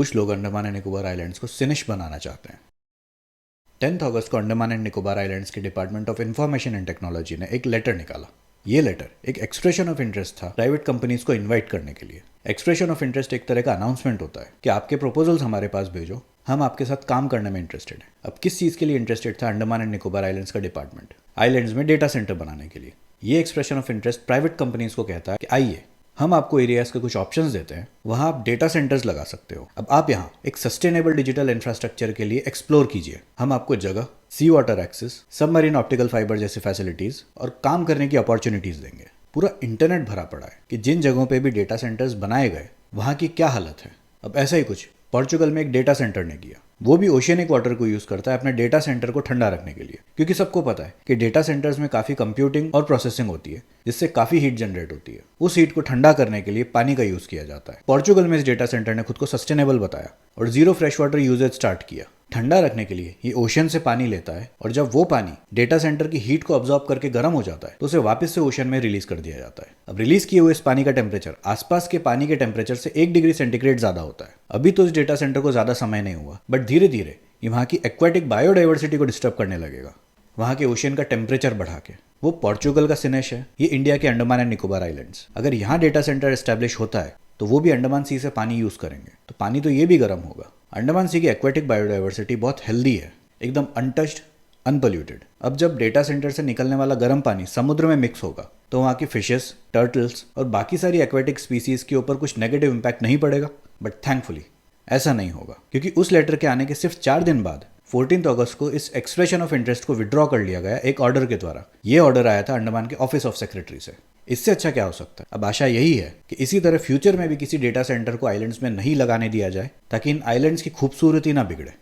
कुछ लोग Andaman and Nicobar islands को सिनिश बनाना चाहते हैं। 10 अगस्त को अंडमान एंड निकोबार आइलैंड्स के department of information and technology ने एक लेटर निकाला। ये लेटर एक एक्सप्रेशन ऑफ इंटरेस्ट था प्राइवेट कंपनीज को इनवाइट करने के लिए। एक्सप्रेशन ऑफ इंटरेस्ट एक तरह का अनाउंसमेंट होता है कि आपके प्रपोजल्स हमारे पास भेजो, हम आपके साथ काम करने में इंटरेस्टेड हैं। अब किस चीज़ के लिए इंटरेस्टेड था अंडमान एंड निकोबार आइलैंड्स का डिपार्टमेंट? आइलैंड्स में डेटा सेंटर बनाने के लिए। ये expression of interest private companies को कहता है कि आइए हम आपको एरियाज के कुछ ऑप्शंस देते हैं, वहां आप डेटा सेंटर्स लगा सकते हो। अब आप यहाँ एक सस्टेनेबल डिजिटल इंफ्रास्ट्रक्चर के लिए एक्सप्लोर कीजिए। हम आपको जगह, sea water access, submarine optical fibre जैसे फैसिलिटीज और काम करने की अपॉर्चुनिटीज देंगे। पूरा इंटरनेट भरा पड़ा है कि जिन जगहों पे भी डेटा सेंटर्स बनाए गए वहां की क्या हालत है। अब ऐसा ही कुछ पोर्चुगल में एक डेटा सेंटर ने किया। वो भी ओशियनिक वाटर को यूज करता है अपने डेटा सेंटर को ठंडा रखने के लिए, क्योंकि सबको पता है कि डेटा सेंटर्स में काफी कंप्यूटिंग और प्रोसेसिंग होती है जिससे काफी हीट जनरेट होती है। उस हीट को ठंडा करने के लिए पानी का यूज किया जाता है। पोर्चुगल में इस डेटा सेंटर ने खुद को सस्टेनेबल बताया और zero fresh water usage start किया। ठंडा रखने के लिए ये ओशन से पानी लेता है और जब वो पानी डेटा सेंटर की हीट को अब्सॉर्ब करके गर्म हो जाता है तो उसे वापस से ओशन में रिलीज कर दिया जाता है। अब रिलीज किए हुए इस पानी का टेम्परेचर आसपास के पानी के टेम्परेचर से 1 डिग्री सेंटीग्रेड ज्यादा होता है। अभी तो इस डेटा सेंटर को ज्यादा समय नहीं हुआ, बट धीरे धीरे ये वहाँ की एक्वाटिक बायोडाइवर्सिटी को डिस्टर्ब करने लगेगा, वहाँ के ओशियन का टेम्परेचर बढ़ा के। वो पोर्चुगल का सिनेश है, ये इंडिया के अंडमान एंड निकोबार आइलैंड्स। अगर यहाँ डेटा सेंटर एस्टेब्लिश होता है तो वो भी अंडमान सी से पानी यूज करेंगे, तो पानी तो ये भी गर्म होगा। अंडमान सी की एक्वाटिक बायोडाइवर्सिटी बहुत हेल्दी है, एकदम अनटच्ड, अनपोल्यूटेड। अब जब डेटा सेंटर से निकलने वाला गर्म पानी समुद्र में मिक्स होगा तो वहाँ की फिशेस, टर्टल्स और बाकी सारी एक्वाटिक स्पीसीज के ऊपर कुछ नेगेटिव इंपैक्ट नहीं पड़ेगा। बट थैंकफुली ऐसा नहीं होगा, क्योंकि उस लेटर के आने के सिर्फ 4 दिन बाद 14 अगस्त को इस एक्सप्रेशन ऑफ इंटरेस्ट को विड्रॉ कर लिया गया एक ऑर्डर के द्वारा। ये ऑर्डर आया था अंडमान के ऑफिस ऑफ सेक्रेटरी से। इससे अच्छा क्या हो सकता है? अब आशा यही है कि इसी तरह फ्यूचर में भी किसी डेटा सेंटर को आइलैंड्स में नहीं लगाने दिया जाए, ताकि इन आइलैंड्स की खूबसूरती ना बिगड़े।